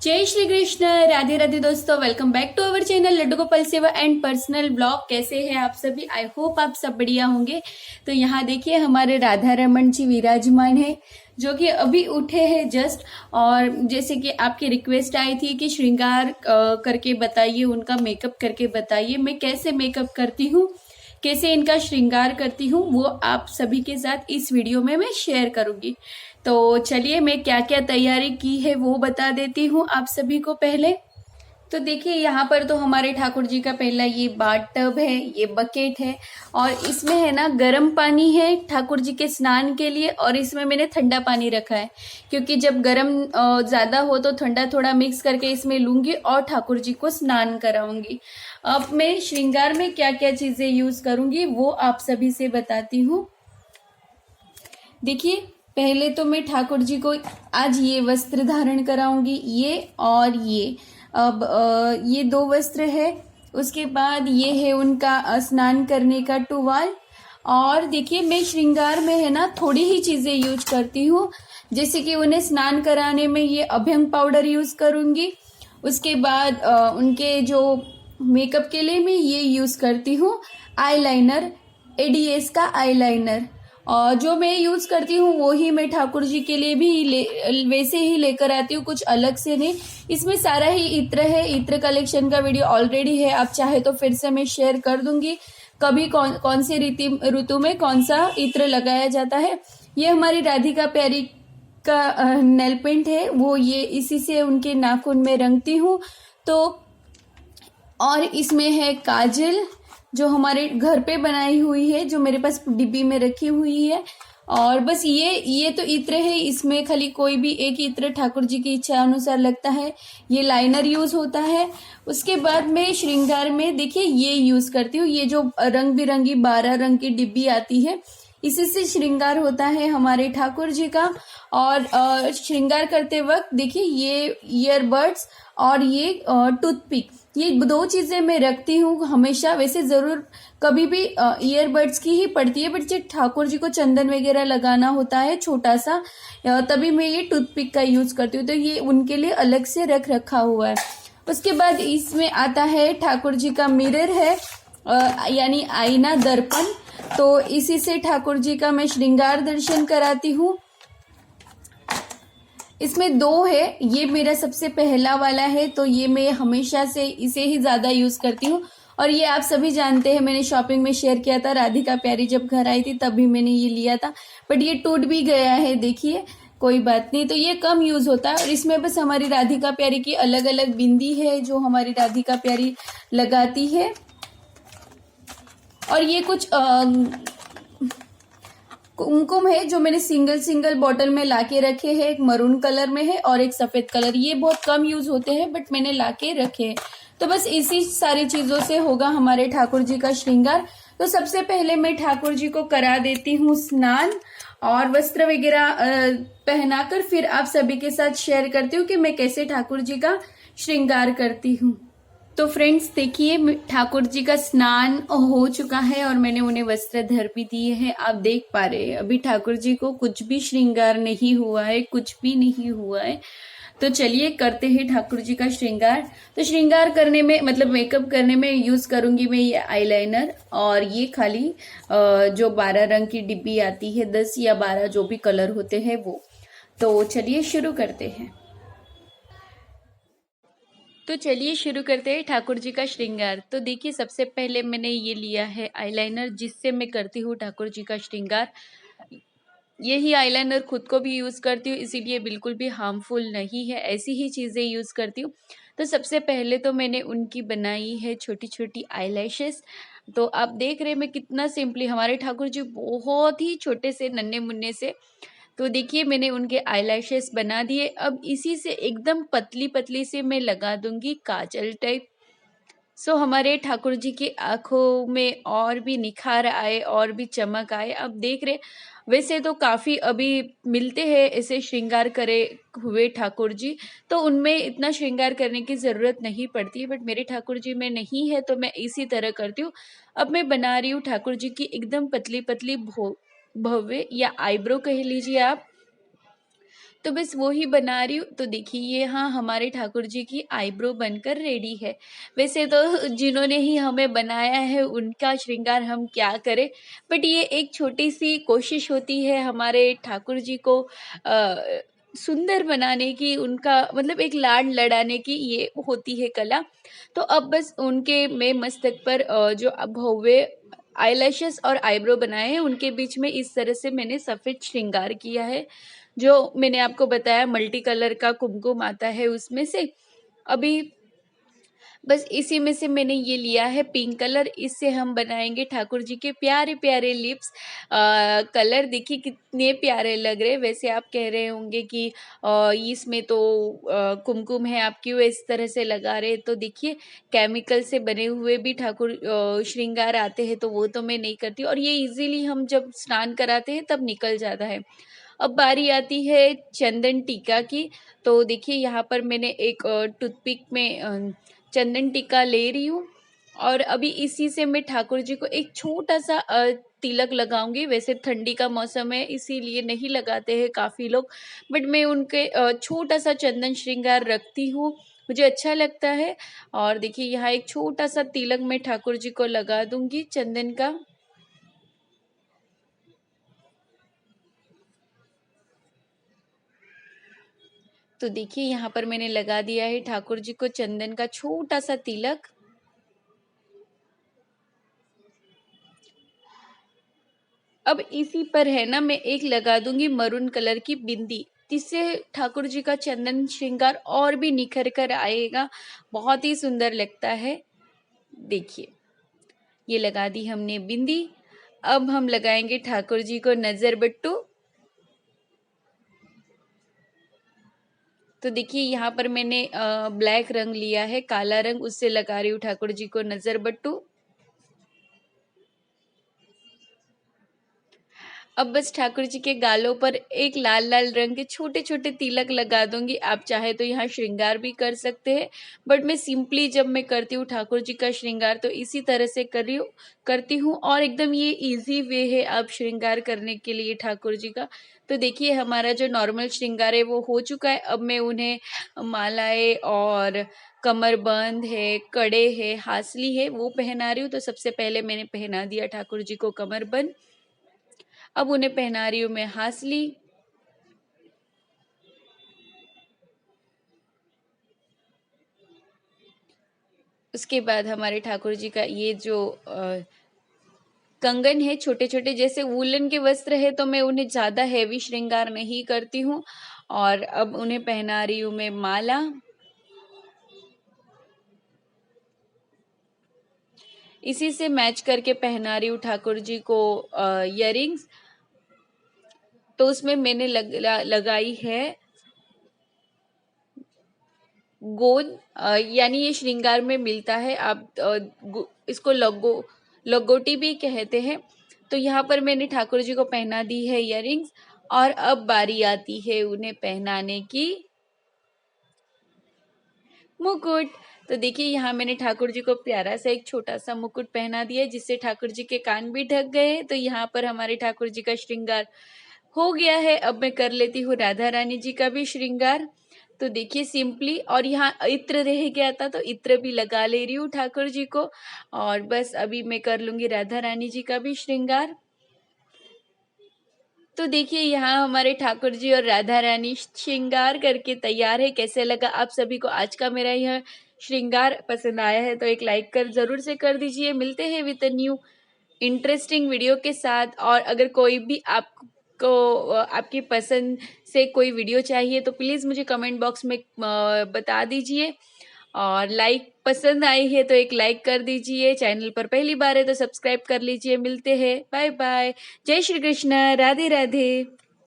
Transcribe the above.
जय श्री कृष्ण। राधे राधे दोस्तों, welcome back to our channel Laddu Gopal Seva and personal blog. कैसे हैं आप सभी? आई होप आप सब बढ़िया होंगे। तो यहाँ देखिए हमारे राधा रमन जी विराजमान है, जो कि अभी उठे हैं जस्ट। और जैसे कि आपकी रिक्वेस्ट आई थी कि श्रृंगार करके बताइए, उनका मेकअप करके बताइए, मैं कैसे मेकअप करती हूँ, कैसे इनका श्रृंगार करती हूँ, वो आप सभी के साथ इस वीडियो में मैं शेयर करूंगी। तो चलिए मैं क्या क्या तैयारी की है वो बता देती हूँ आप सभी को पहले। तो देखिए यहाँ पर तो हमारे ठाकुर जी का पहला ये बाथ टब है, ये बकेट है, और इसमें है ना गर्म पानी है ठाकुर जी के स्नान के लिए, और इसमें मैंने ठंडा पानी रखा है क्योंकि जब गर्म ज़्यादा हो तो ठंडा थोड़ा मिक्स करके इसमें लूंगी और ठाकुर जी को स्नान कराऊंगी। अब मैं श्रृंगार में क्या क्या चीज़ें यूज़ करूंगी वो आप सभी से बताती हूँ। देखिए पहले तो मैं ठाकुर जी को आज ये वस्त्र धारण कराऊंगी, ये और ये। अब ये दो वस्त्र है। उसके बाद ये है उनका स्नान करने का टुवाल। और देखिए मैं श्रृंगार में है ना थोड़ी ही चीजें यूज करती हूँ, जैसे कि उन्हें स्नान कराने में ये अभ्यंग पाउडर यूज करूंगी। उसके बाद उनके जो मेकअप के लिए मैं ये यूज करती हूँ आईलाइनर, एडीएस का आईलाइनर। और जो मैं यूज करती हूँ वो ही मैं ठाकुर जी के लिए भी वैसे ही लेकर आती हूँ, कुछ अलग से नहीं। इसमें सारा ही इत्र है, इत्र कलेक्शन का वीडियो ऑलरेडी है, आप चाहे तो फिर से मैं शेयर कर दूंगी कभी कौन से ऋतु में कौन सा इत्र लगाया जाता है। ये हमारी राधिका प्यारी का नेल पेंट है, वो ये इसी से उनके नाखून में रंगती हूँ। तो और इसमें है काजल, जो हमारे घर पे बनाई हुई है, जो मेरे पास डिब्बी में रखी हुई है। और बस ये तो इत्र है, इसमें खाली कोई भी एक इत्र ठाकुर जी की इच्छा अनुसार लगता है। ये लाइनर यूज होता है। उसके बाद मैं श्रृंगार में देखिए ये यूज करती हूँ, ये जो रंग बिरंगी 12 रंग की डिब्बी आती है, इसी से श्रृंगार होता है हमारे ठाकुर जी का। और श्रृंगार करते वक्त देखिए ये ईयरबड्स और ये टूथपिक, ये दो चीजें मैं रखती हूँ हमेशा। वैसे जरूर कभी भी ईयरबड्स की ही पड़ती है, बट जब ठाकुर जी को चंदन वगैरह लगाना होता है छोटा सा, तभी मैं ये टूथपिक का यूज करती हूँ। तो ये उनके लिए अलग से रख रखा हुआ है। उसके बाद इसमें आता है ठाकुर जी का मिरर है, यानी आईना, दर्पण। तो इसी से ठाकुर जी का मैं श्रृंगार दर्शन कराती हूँ। इसमें दो है, ये मेरा सबसे पहला वाला है, तो ये मैं हमेशा से इसे ही ज्यादा यूज करती हूँ। और ये आप सभी जानते हैं, मैंने शॉपिंग में शेयर किया था, राधिका प्यारी जब घर आई थी तभी मैंने ये लिया था, बट ये टूट भी गया है, देखिए कोई बात नहीं। तो ये कम यूज होता है, और इसमें बस हमारी राधिका प्यारी की अलग अलग बिंदी है जो हमारी राधिका प्यारी लगाती है। और ये कुछ कुमकुम है जो मैंने सिंगल सिंगल बॉटल में लाके रखे हैं, एक मरून कलर में है और एक सफेद कलर। ये बहुत कम यूज होते हैं बट मैंने लाके रखे हैं। तो बस इसी सारी चीजों से होगा हमारे ठाकुर जी का श्रृंगार। तो सबसे पहले मैं ठाकुर जी को करा देती हूँ स्नान और वस्त्र वगैरह पहनाकर, फिर आप सभी के साथ शेयर करती हूँ कि मैं कैसे ठाकुर जी का श्रृंगार करती हूँ। तो फ्रेंड्स देखिए ठाकुर जी का स्नान हो चुका है और मैंने उन्हें वस्त्र धर भी दिए हैं, आप देख पा रहे हैं। अभी ठाकुर जी को कुछ भी श्रृंगार नहीं हुआ है, कुछ भी नहीं हुआ है। तो चलिए करते हैं ठाकुर जी का श्रृंगार। तो श्रृंगार करने में मतलब मेकअप करने में यूज करूंगी मैं ये आईलाइनर, और ये खाली जो 12 रंग की डिब्बी आती है, 10 या 12 जो भी कलर होते हैं वो। तो चलिए शुरू करते हैं। तो चलिए शुरू करते हैं ठाकुर जी का श्रृंगार। तो देखिए सबसे पहले मैंने ये लिया है आईलाइनर, जिससे मैं करती हूँ ठाकुर जी का श्रृंगार। यही आईलाइनर खुद को भी यूज़ करती हूँ, इसीलिए बिल्कुल भी हार्मफुल नहीं है, ऐसी ही चीज़ें यूज़ करती हूँ। तो सबसे पहले तो मैंने उनकी बनाई है छोटी छोटी आईलैशेस। तो आप देख रहे हैं मैं कितना सिंपली, हमारे ठाकुर जी बहुत ही छोटे से नन्हे मुन्ने से। तो देखिए मैंने उनके आईलैशेस बना दिए। अब इसी से एकदम पतली पतली से मैं लगा दूंगी काजल टाइप। सो हमारे ठाकुर जी की आंखों में और भी निखार आए और भी चमक आए। अब देख रहे, वैसे तो काफ़ी अभी मिलते हैं ऐसे श्रृंगार करे हुए ठाकुर जी, तो उनमें इतना श्रृंगार करने की ज़रूरत नहीं पड़ती है, बट मेरे ठाकुर जी में नहीं है, तो मैं इसी तरह करती हूँ। अब मैं बना रही हूँ ठाकुर जी की एकदम पतली पतली भव्य या आईब्रो कह लीजिए आप। तो बस वो ही बना रही हूँ। तो देखिए ये हाँ हमारे ठाकुर जी की आईब्रो बनकर रेडी है। वैसे तो जिन्होंने ही हमें बनाया है उनका श्रृंगार हम क्या करें, बट ये एक छोटी सी कोशिश होती है हमारे ठाकुर जी को सुंदर बनाने की, उनका मतलब एक लाड लड़ाने की ये होती है कला। तो अब बस उनके मैं मस्तक पर जो भव्य आईलैशेस और आईब्रो बनाए हैं उनके बीच में इस तरह से मैंने सफ़ेद श्रृंगार किया है। जो मैंने आपको बताया मल्टी कलर का कुमकुम आता है उसमें से। अभी बस इसी में से मैंने ये लिया है पिंक कलर, इससे हम बनाएंगे ठाकुर जी के प्यारे प्यारे लिप्स। कलर देखिए कितने प्यारे लग रहे हैं। वैसे आप कह रहे होंगे कि इसमें तो कुमकुम है, आप क्यों इस तरह से लगा रहे हैं? तो देखिए केमिकल से बने हुए भी ठाकुर श्रृंगार आते हैं, तो वो तो मैं नहीं करती, और ये इजीली हम जब स्नान कराते हैं तब निकल जाता है। अब बारी आती है चंदन टीका की। तो देखिए यहाँ पर मैंने एक टूथपिक में चंदन टीका ले रही हूँ, और अभी इसी से मैं ठाकुर जी को एक छोटा सा तिलक लगाऊंगी। वैसे ठंडी का मौसम है इसीलिए नहीं लगाते हैं काफ़ी लोग, बट मैं उनके छोटा सा चंदन श्रृंगार रखती हूँ, मुझे अच्छा लगता है। और देखिए यहाँ एक छोटा सा तिलक मैं ठाकुर जी को लगा दूंगी चंदन का। तो देखिए यहाँ पर मैंने लगा दिया है ठाकुर जी को चंदन का छोटा सा तिलक। अब इसी पर है ना मैं एक लगा दूंगी मरून कलर की बिंदी, जिससे ठाकुर जी का चंदन श्रृंगार और भी निखर कर आएगा, बहुत ही सुंदर लगता है। देखिए ये लगा दी हमने बिंदी। अब हम लगाएंगे ठाकुर जी को नजर बट्टू। तो देखिए यहाँ पर मैंने ब्लैक रंग लिया है, काला रंग, उससे लगा रही हूँ ठाकुर जी को नजर बट्टू। अब बस ठाकुर जी के गालों पर एक लाल लाल रंग के छोटे छोटे तिलक लगा दूंगी। आप चाहे तो यहाँ श्रृंगार भी कर सकते हैं, बट मैं सिंपली जब मैं करती हूँ ठाकुर जी का श्रृंगार तो इसी तरह से करती हूँ, और एकदम ये इजी वे है आप श्रृंगार करने के लिए ठाकुर जी का। तो देखिए हमारा जो नॉर्मल श्रृंगार है वो हो चुका है। अब मैं उन्हें मालाएं और कमरबंद है, कड़े है, हासली है, वो पहना रही हूँ। तो सबसे पहले मैंने पहना दिया ठाकुर जी को कमरबंद, अब उन्हें पहना रही हूँ मैं हासली। उसके बाद हमारे ठाकुर जी का ये जो कंगन है, छोटे छोटे जैसे वूलन के वस्त्र है, तो मैं उन्हें ज्यादा हैवी श्रृंगार नहीं करती हूँ। और अब उन्हें पहना रही हूँ मैं माला। इसी से मैच करके पहना रही हूँ ठाकुर जी को इयररिंग्स। तो उसमें मैंने लगाई है गोंद, यानी ये श्रृंगार में मिलता है, आप इसको लगोटी भी कहते हैं। तो यहाँ पर मैंने ठाकुर जी को पहना दी है इयररिंग्स, और अब बारी आती है उन्हें पहनाने की मुकुट। तो देखिए यहाँ मैंने ठाकुर जी को प्यारा सा एक छोटा सा मुकुट पहना दिया है, जिससे ठाकुर जी के कान भी ढक गए हैं। तो यहाँ पर हमारे ठाकुर जी का श्रृंगार हो गया है। अब मैं कर लेती हूँ राधा रानी जी का भी श्रृंगार। तो देखिए सिंपली, और यहाँ इत्र रह गया था तो इत्र भी लगा ले रही हूँ ठाकुर जी को, और बस अभी मैं कर लूंगी राधा रानी जी का भी श्रृंगार। तो देखिए यहाँ हमारे ठाकुर जी और राधा रानी श्रृंगार करके तैयार है। कैसे लगा आप सभी को आज का मेरा यह श्रृंगार? पसंद आया है तो एक लाइक कर जरूर से कर दीजिए। मिलते हैं विद न्यू इंटरेस्टिंग वीडियो के साथ। और अगर कोई भी आपको आपकी पसंद से कोई वीडियो चाहिए तो प्लीज़ मुझे कमेंट बॉक्स में बता दीजिए। और लाइक पसंद आई है तो एक लाइक कर दीजिए, चैनल पर पहली बार है तो सब्सक्राइब कर लीजिए। मिलते हैं, बाय बाय, जय श्री कृष्ण, राधे राधे।